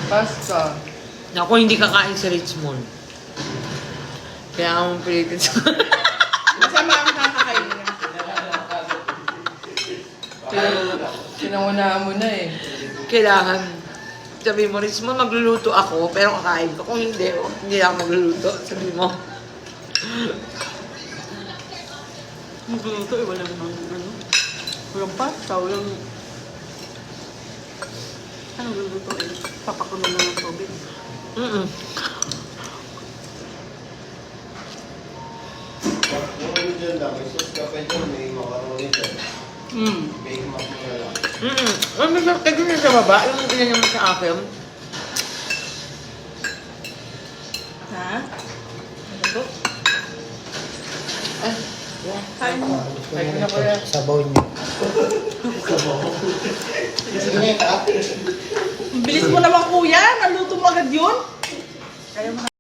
Pasta. Ako hindi kakain sa Richmond. Kaya ako pilitin sa... Masama ang kakakain niya. Sinangunahan mo na eh. Kailangan. Sabi mo, Richmond, magluluto ako, pero kakain ko. Kung hindi, hindi ako magluluto. Sabi mo. Magluluto eh, walang ano. Walang pasta, walang... Ano luluto eh? Papakulo mo ng tubig. Yung dyan lang, may sauce ka pa dyan, may macaroni dyan. Bake mac mo na lang. Ano siya, tignan niya sa baba, yung ginanyan mo sa akin. Ha? Ano to? Kain mo. Kain mo na ko yan. Sabaw niyo. Bilis mo naman kuya. Naluto mo agad yun. Kaya mo